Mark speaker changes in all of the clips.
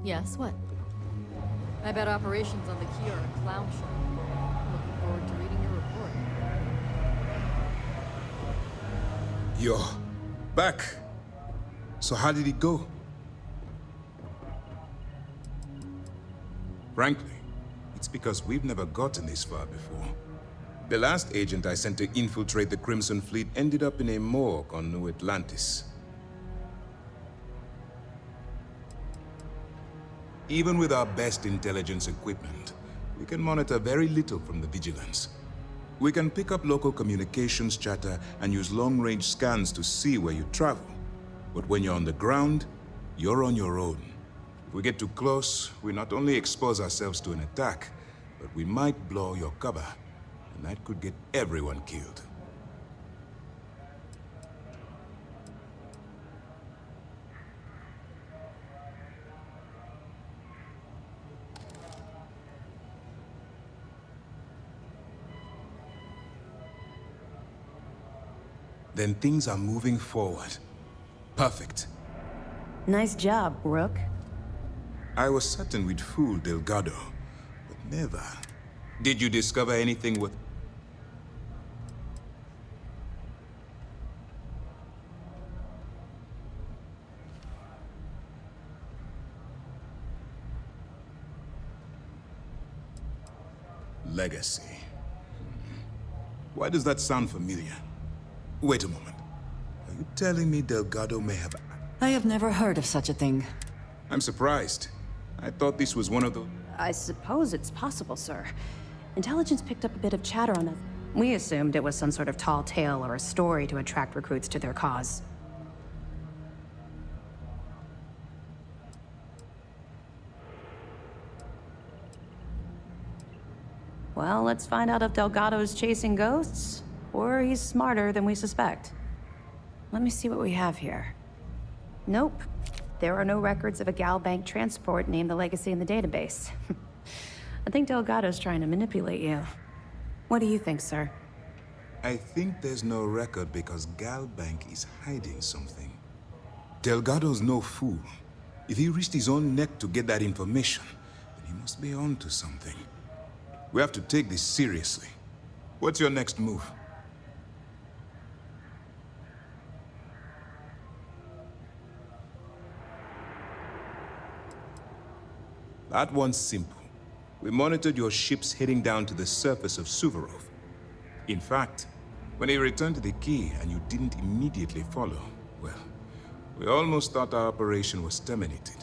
Speaker 1: Yes, what? I bet operations on the key are a clown show. Looking forward to reading your report.
Speaker 2: You're back. So how did it go? Frankly, it's because we've never gotten this far before. The last agent I sent to infiltrate the Crimson Fleet ended up in a morgue on New Atlantis. Even with our best intelligence equipment, we can monitor very little from the vigilance. We can pick up local communications chatter and use long-range scans to see where you travel. But when you're on the ground, you're on your own. If we get too close, we not only expose ourselves to an attack, but we might blow your cover, and that could get everyone killed. Then things are moving forward. Perfect.
Speaker 3: Nice job, Rook.
Speaker 2: I was certain we'd fool Delgado, but never. Did you discover anything with... Legacy? Why does that sound familiar? Wait a moment. Are you telling me Delgado may have...
Speaker 4: I have never heard of such a thing.
Speaker 2: I'm surprised. I thought this was one of the...
Speaker 3: I suppose it's possible, sir. Intelligence picked up a bit of chatter on us. We assumed it was some sort of tall tale or a story to attract recruits to their cause. Well, let's find out if Delgado's chasing ghosts, or he's smarter than we suspect. Let me see what we have here. Nope. There are no records of a Gal Bank transport named the Legacy in the database. I think Delgado's trying to manipulate you. What do you think, sir?
Speaker 2: I think there's no record because Gal Bank is hiding something. Delgado's no fool. If he risked his own neck to get that information, then he must be on to something. We have to take this seriously. What's your next move? That one's simple. We monitored your ships heading down to the surface of Suvorov. In fact, when he returned to the key and you didn't immediately follow, well, we almost thought our operation was terminated.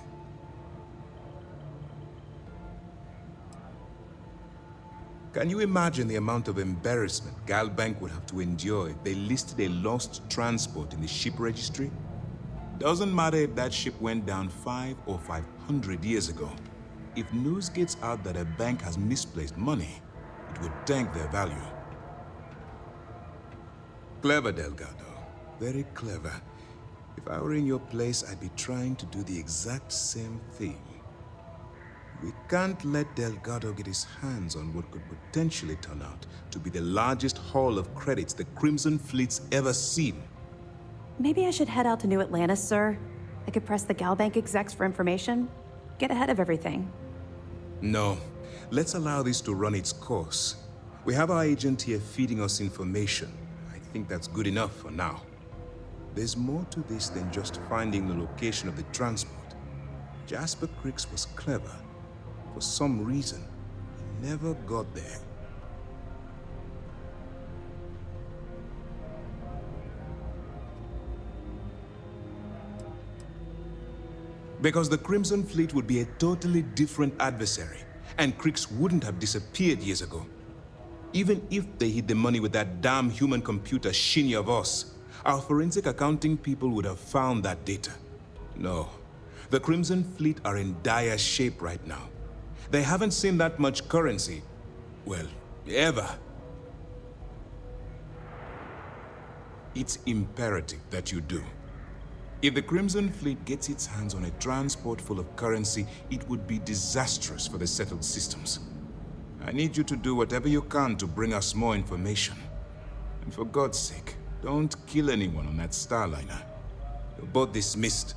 Speaker 2: Can you imagine the amount of embarrassment Galbank would have to endure if they listed a lost transport in the ship registry? Doesn't matter if that ship went down 5 or 500 years ago. If news gets out that a bank has misplaced money, it would tank their value. Clever, Delgado. Very clever. If I were in your place, I'd be trying to do the exact same thing. We can't let Delgado get his hands on what could potentially turn out to be the largest haul of credits the Crimson Fleet's ever seen.
Speaker 3: Maybe I should head out to New Atlantis, sir. I could press the Galbank execs for information. Get ahead of everything.
Speaker 2: No. Let's allow this to run its course. We have our agent here feeding us information. I think that's good enough for now. There's more to this than just finding the location of the transport. Jasper Cricks was clever. For some reason, he never got there. Because the Crimson Fleet would be a totally different adversary, and Cricks wouldn't have disappeared years ago. Even if they hid the money with that damn human computer Shinny of us, our forensic accounting people would have found that data. No, the Crimson Fleet are in dire shape right now. They haven't seen that much currency, well, ever. It's imperative that you do. If the Crimson Fleet gets its hands on a transport full of currency, it would be disastrous for the settled systems. I need you to do whatever you can to bring us more information. And for God's sake, don't kill anyone on that Starliner. You're both dismissed.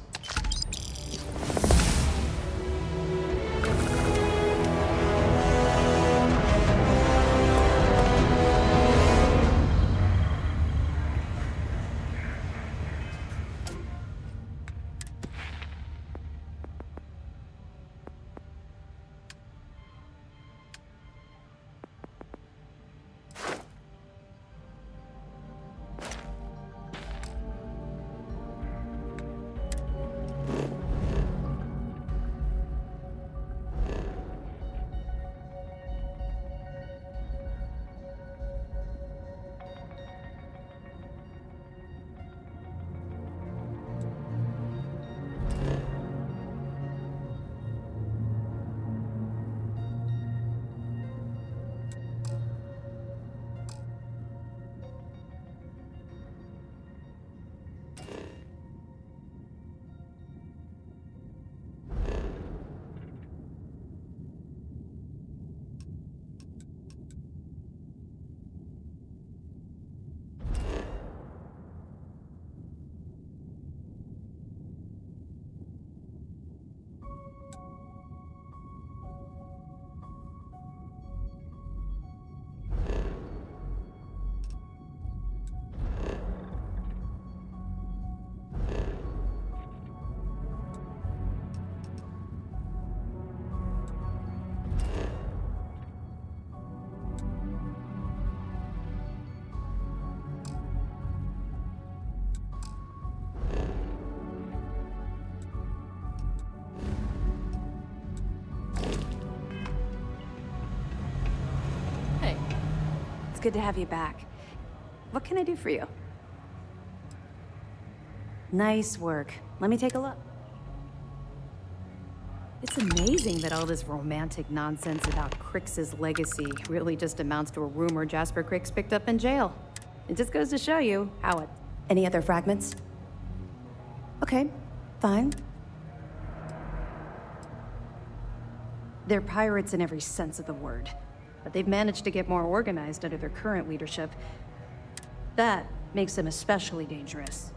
Speaker 3: good to have you back. What can I do for you? Nice work. Let me take a look. It's amazing that all this romantic nonsense about Crix's legacy really just amounts to a rumor Jasper Crix picked up in jail. It just goes to show you how it... Any other fragments? Okay, fine. They're pirates in every sense of the word, but they've managed to get more organized under their current leadership. That makes them especially dangerous.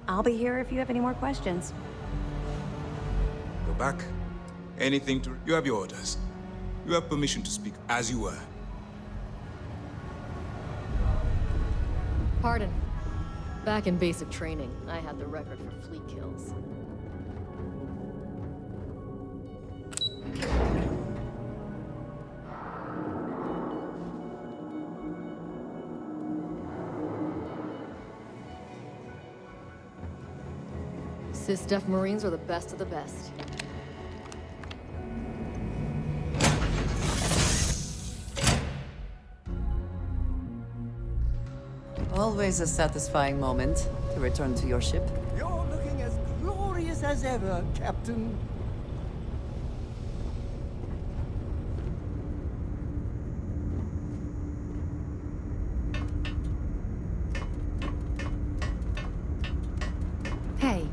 Speaker 3: I'll be here if you have any more questions.
Speaker 2: Go back. Anything to... You have your orders. You have permission to speak as you were.
Speaker 1: Pardon. Back in basic training, I had the record for fleet kills. Sys-Def Marines are the best of the best.
Speaker 4: Always a satisfying moment to return to your ship.
Speaker 5: You're looking as glorious as ever, Captain.
Speaker 3: Hey,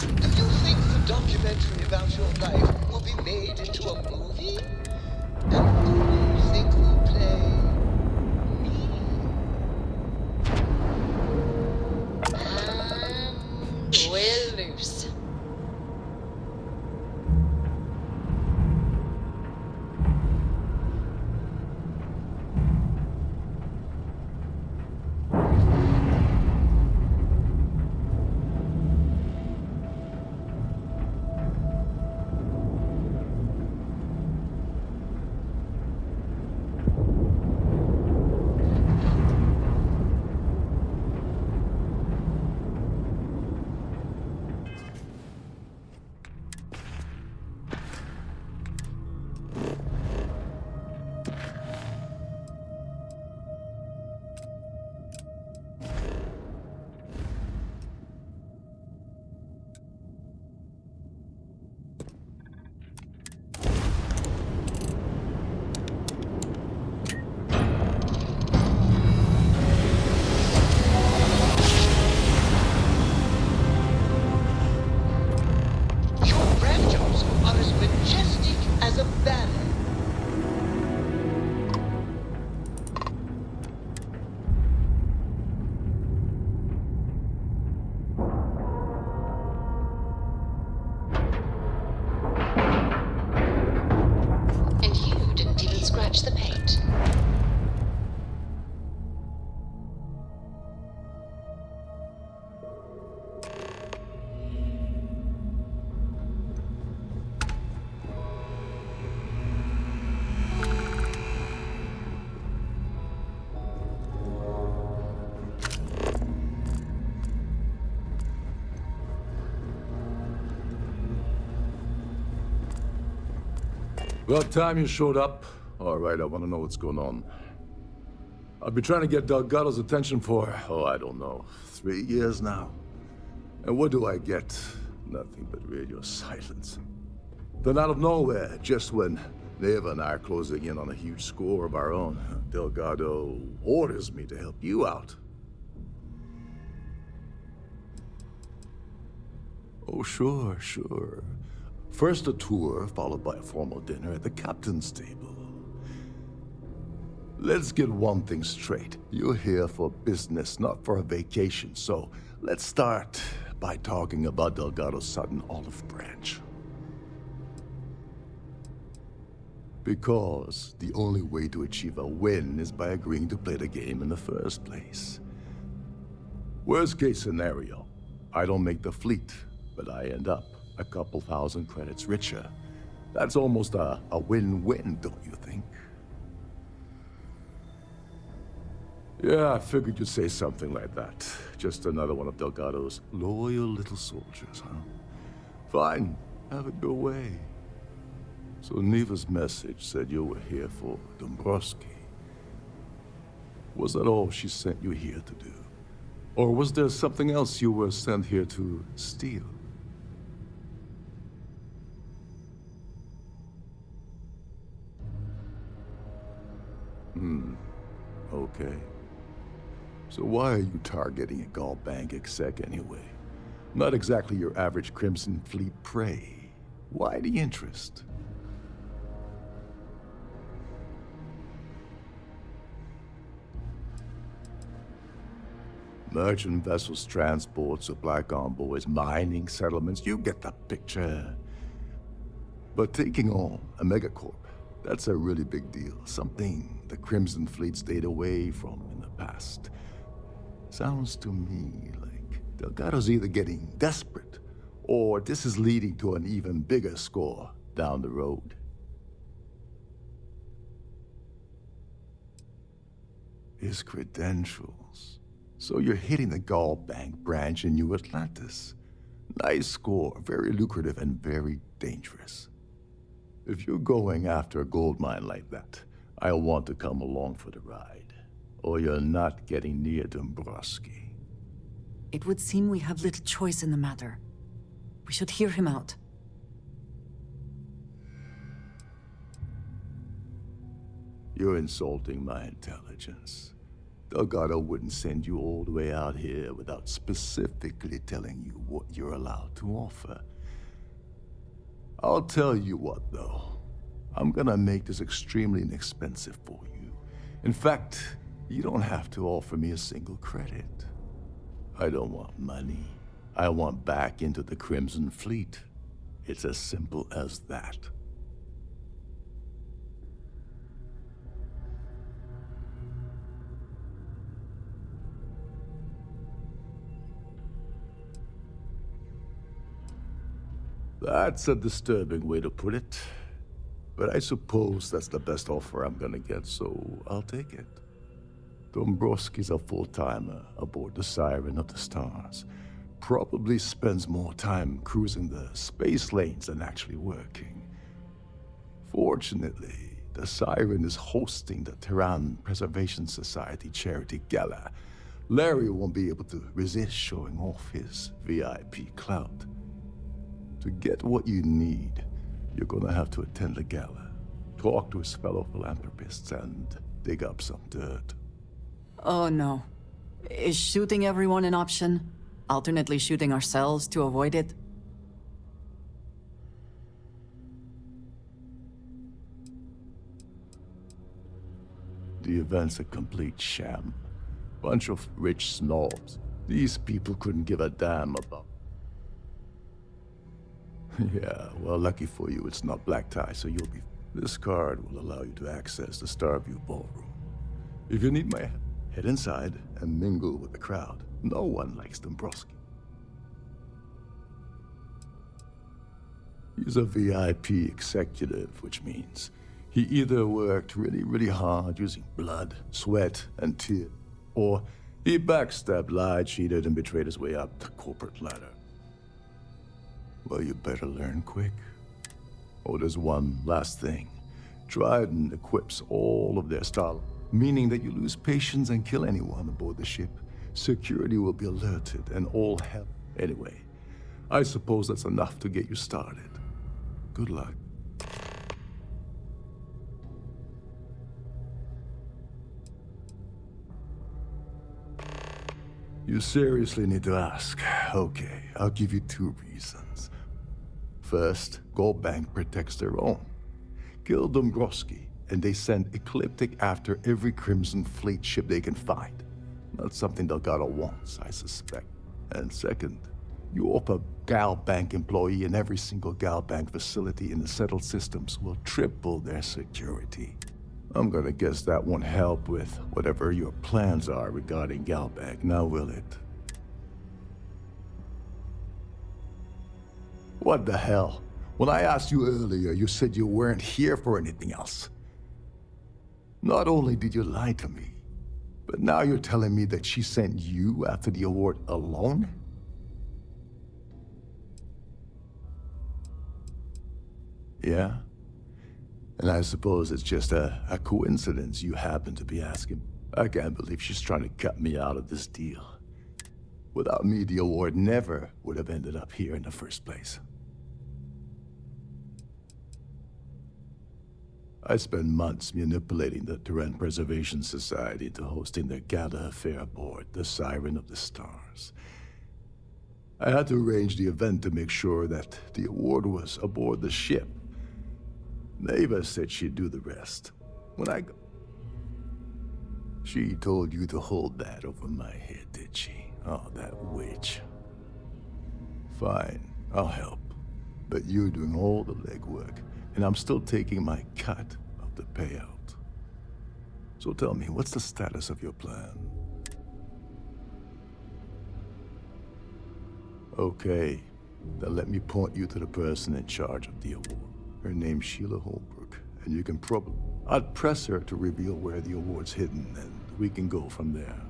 Speaker 6: Do you think the documentary about your life will be made into a movie? And who do you think will play me? And we're loose. Your grandeurs are as majestic as a ballet. And you didn't even scratch the paint.
Speaker 7: About time you showed up. All right, I want to know what's going on. I've been trying to get Delgado's attention for, I don't know, 3 years now. And what do I get? Nothing but radio silence. Then out of nowhere, just when Neva and I are closing in on a huge score of our own, Delgado orders me to help you out. Oh, sure, sure. First a tour, followed by a formal dinner at the captain's table. Let's get one thing straight. You're here for business, not for a vacation, so let's start by talking about Delgado's sudden olive branch. Because the only way to achieve a win is by agreeing to play the game in the first place. Worst case scenario, I don't make the fleet, but I end up a couple thousand credits richer. That's almost a win-win, don't you think? Yeah, I figured you'd say something like that. Just another one of Delgado's loyal little soldiers, huh? Fine, have it your way. So Neva's message said you were here for Dombrowski. Was that all she sent you here to do? Or was there something else you were sent here to steal? Okay. So why are you targeting a Gaul Bank exec anyway? Not exactly your average Crimson Fleet prey. Why the interest? Merchant vessels, transports, supply convoys, mining settlements, you get the picture. But taking on a megacorp, that's a really big deal. Something the Crimson Fleet stayed away from in the past. Sounds to me like Delgado's either getting desperate, or this is leading to an even bigger score down the road. His credentials. So you're hitting the Gaul Bank branch in New Atlantis. Nice score, very lucrative and very dangerous. If you're going after a gold mine like that, I'll want to come along for the ride. Or you're not getting near Dombrowski.
Speaker 4: It would seem we have little choice in the matter. We should hear him out.
Speaker 7: You're insulting my intelligence. Delgado wouldn't send you all the way out here without specifically telling you what you're allowed to offer. I'll tell you what, though. I'm gonna make this extremely inexpensive for you. In fact, you don't have to offer me a single credit. I don't want money. I want back into the Crimson Fleet. It's as simple as that. That's a disturbing way to put it. But I suppose that's the best offer I'm gonna get, so I'll take it. Dombrowski's a full-timer aboard the Siren of the Stars. Probably spends more time cruising the space lanes than actually working. Fortunately, the Siren is hosting the Terran Preservation Society charity gala. Larry won't be able to resist showing off his VIP clout. To get what you need, you're gonna have to attend the gala, talk to his fellow philanthropists, and dig up some dirt.
Speaker 4: Oh no. Is shooting everyone an option? Alternately shooting ourselves to avoid it?
Speaker 7: The event's a complete sham. Bunch of rich snobs. These people couldn't give a damn about. Yeah, well, lucky for you, it's not black tie, so you'll be... This card will allow you to access the Starview Ballroom. If you need my help, head inside and mingle with the crowd. No one likes Dombrowski. He's a VIP executive, which means he either worked really hard using blood, sweat, and tears, or he backstabbed, lied, cheated, and betrayed his way up the corporate ladder. Well, you better learn quick. Oh, there's one last thing. Dryden equips all of their style, meaning that you lose patience and kill anyone aboard the ship. Security will be alerted and all hell. Anyway, I suppose that's enough to get you started. Good luck. You seriously need to ask. Okay, I'll give you 2 reasons. First, Gaul Bank protects their own. Kill Dombrowski, and they send Ecliptic after every Crimson Fleet ship they can find. Not something Delgado wants, I suspect. And second, you offer Gal Bank employee in every single Gal Bank facility in the settled systems will triple their security. I'm gonna guess that won't help with whatever your plans are regarding Gal Bank, now will it? What the hell? When I asked you earlier, you said you weren't here for anything else. Not only did you lie to me, But now you're telling me that she sent you after the award alone? Yeah? And I suppose it's just a coincidence you happen to be asking. I can't believe she's trying to cut me out of this deal. Without me, the award never would have ended up here in the first place. I spent months manipulating the Terran Preservation Society into hosting their gala affair aboard the Siren of the Stars. I had to arrange the event to make sure that the award was aboard the ship. Neva said she'd do the rest. She told you to hold that over my head, did she? Oh, that witch. Fine, I'll help. But you're doing all the legwork, and I'm still taking my cut of the payout. So tell me, what's the status of your plan? Okay, then let me point you to the person in charge of the award. Her name's Sheila Holbrook, and you can probably... I'd press her to reveal where the award's hidden, and we can go from there.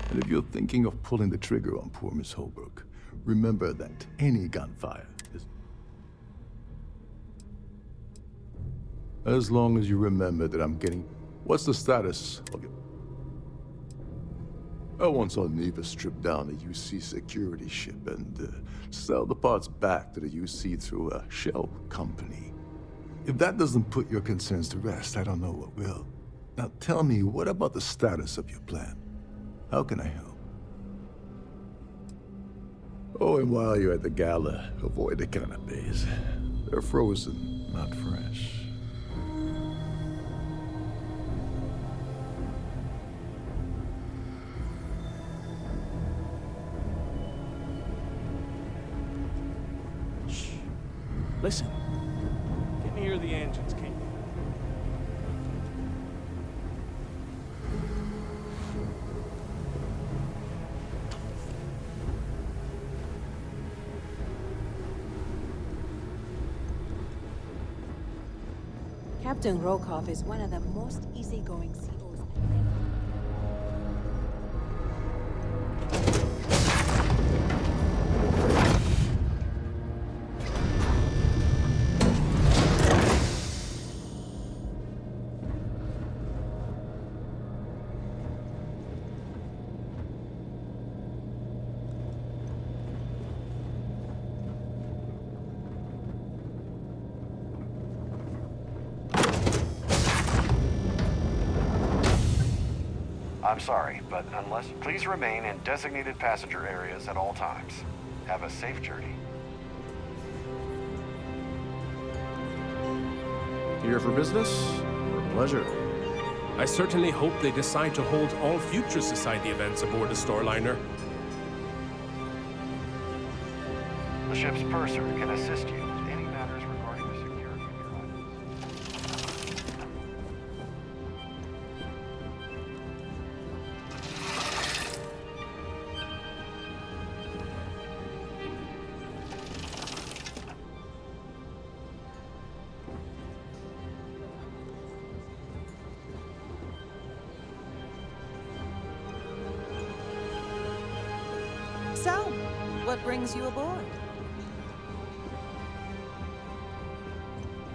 Speaker 7: And if you're thinking of pulling the trigger on poor Miss Holbrook, remember that any gunfire is... As long as you remember that I'm getting... What's the status of your... I once saw Neva strip down a UC security ship and sell the parts back to the UC through a shell company. If that doesn't put your concerns to rest, I don't know what will. Now tell me, what about the status of your plan? How can I help? Oh, and while you're at the gala, avoid the canapes. They're frozen, not fresh.
Speaker 8: Shh. Listen. Can you hear the engines, King?
Speaker 9: Captain Rokov is one of the most easygoing COs.
Speaker 10: I'm sorry, but please remain in designated passenger areas at all times. Have a safe journey.
Speaker 11: Here for business or pleasure? I certainly hope they decide to hold all future Society events aboard the Starliner.
Speaker 10: The ship's purser can assist you with any matters regarding the security of your items.
Speaker 9: So, what brings you aboard?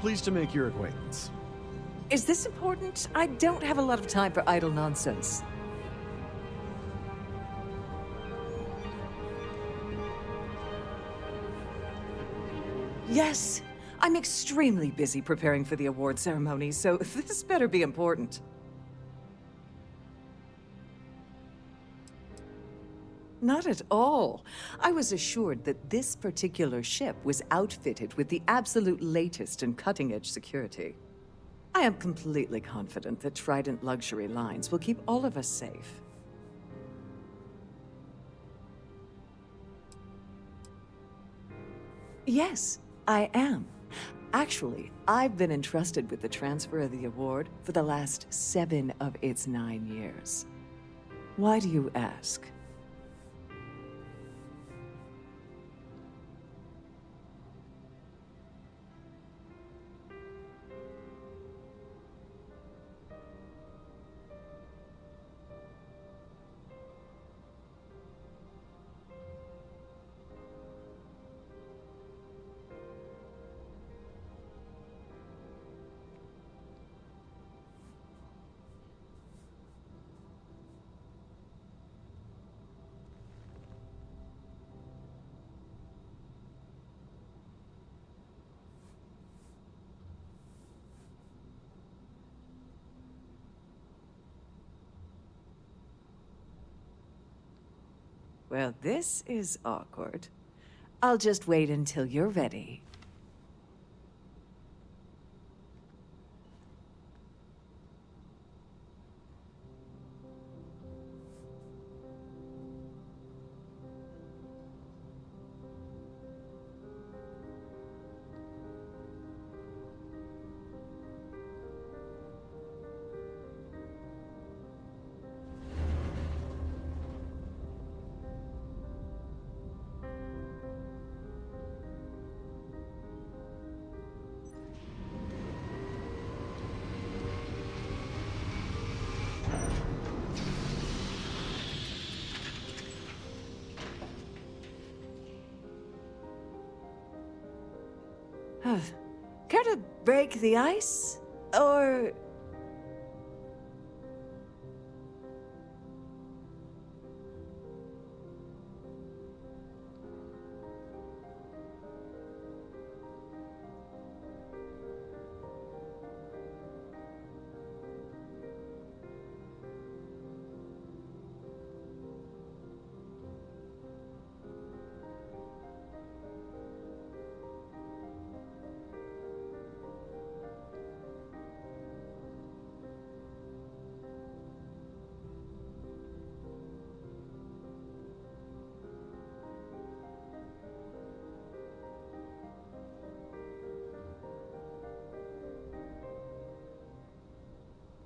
Speaker 12: Pleased to make your acquaintance.
Speaker 13: Is this important? I don't have a lot of time for idle nonsense. Yes, I'm extremely busy preparing for the award ceremony, so this better be important. Not at all. I was assured that this particular ship was outfitted with the absolute latest and cutting-edge security. I am completely confident that Trident Luxury Lines will keep all of us safe. Yes, I am. Actually, I've been entrusted with the transfer of the award for the last 7 of its 9 years. Why do you ask? Well, this is awkward. I'll just wait until you're ready. Care to break the ice? Or...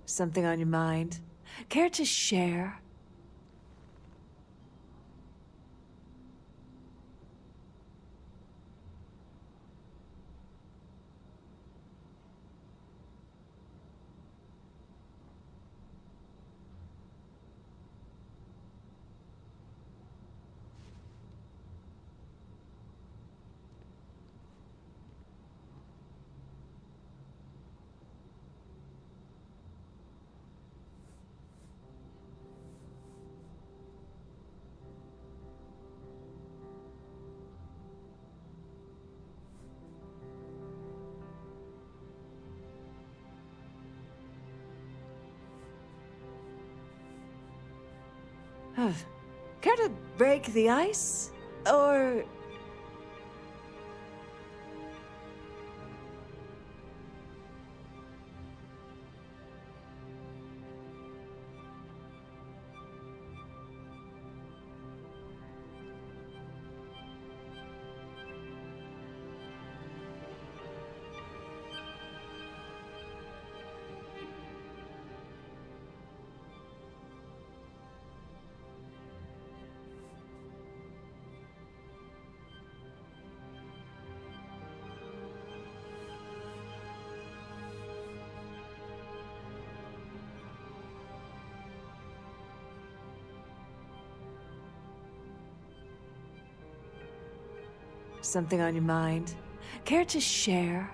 Speaker 13: Something on your mind? Care to share? Care to break the ice? Or... Something on your mind? Care to share?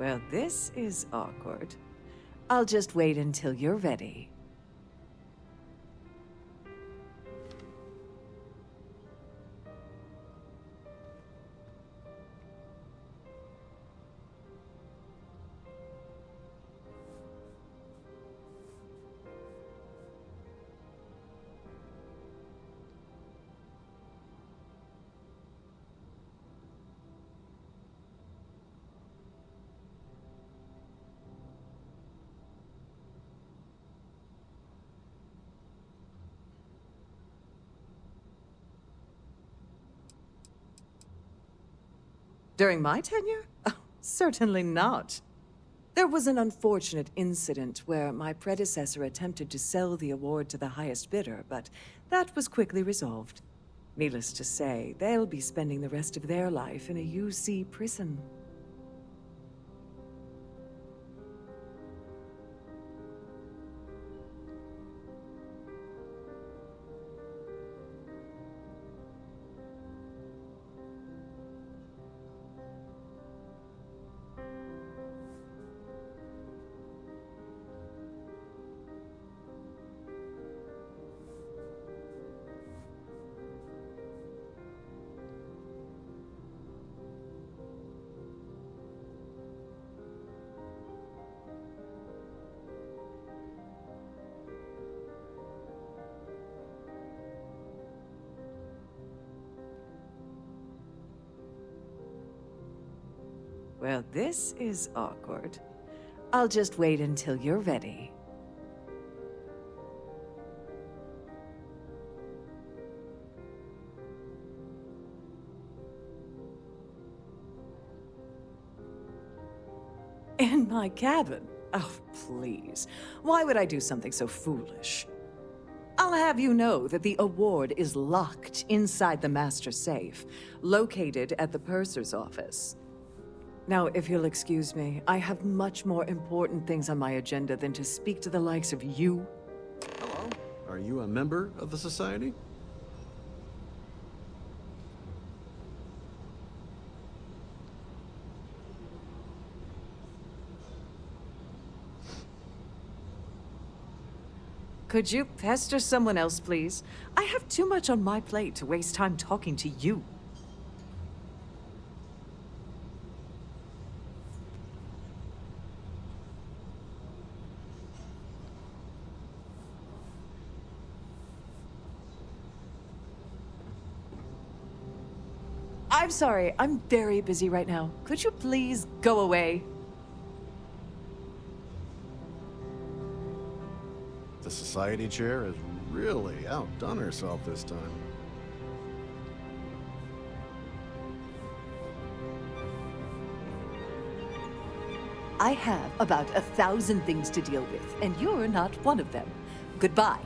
Speaker 13: Well, this is awkward. I'll just wait until you're ready. During my tenure? Oh, certainly not. There was an unfortunate incident where my predecessor attempted to sell the award to the highest bidder, but that was quickly resolved. Needless to say, they'll be spending the rest of their life in a UC prison. Well, this is awkward. I'll just wait until you're ready. In my cabin? Oh, please. Why would I do something so foolish? I'll have you know that the award is locked inside the master safe, located at the purser's office. Now, if you'll excuse me, I have much more important things on my agenda than to speak to the likes of you.
Speaker 12: Hello. Are you a member of the Society?
Speaker 13: Could you pester someone else, please? I have too much on my plate to waste time talking to you. I'm sorry, I'm very busy right now. Could you please go away?
Speaker 12: The Society chair has really outdone herself this time.
Speaker 13: I have about 1,000 things to deal with, and you're not one of them. Goodbye.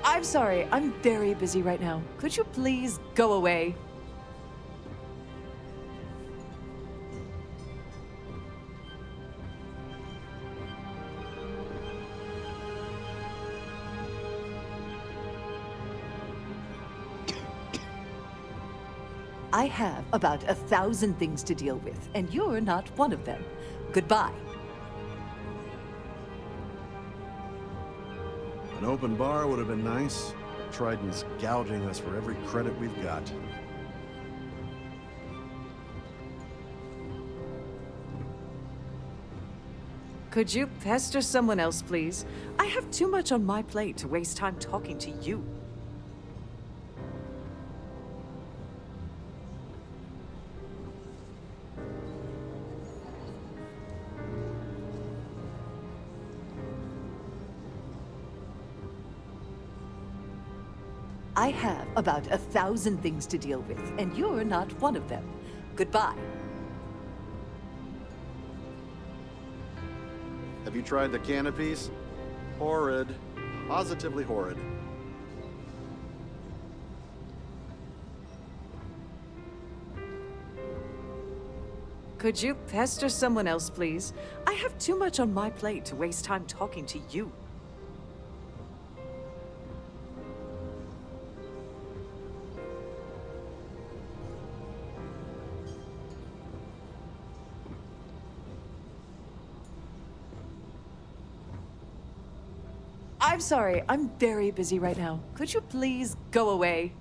Speaker 13: I'm sorry, I'm very busy right now. Could you please go away? I have about 1,000 things to deal with, and you're not one of them. Goodbye.
Speaker 12: An open bar would have been nice. Trident's gouging us for every credit we've got.
Speaker 13: Could you pester someone else, please? I have too much on my plate to waste time talking to you. I have about 1,000 things to deal with, and you're not one of them. Goodbye.
Speaker 12: Have you tried the canopies? Horrid. Positively horrid.
Speaker 13: Could you pester someone else, please? I have too much on my plate to waste time talking to you. I'm sorry, I'm very busy right now. Could you please go away?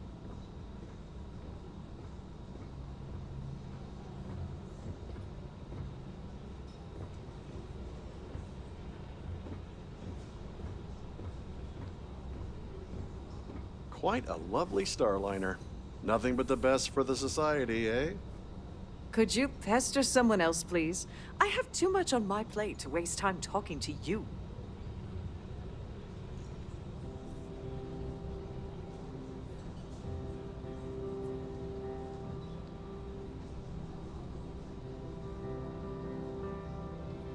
Speaker 12: Quite a lovely starliner. Nothing but the best for the Society, eh?
Speaker 13: Could you pester someone else, please? I have too much on my plate to waste time talking to you.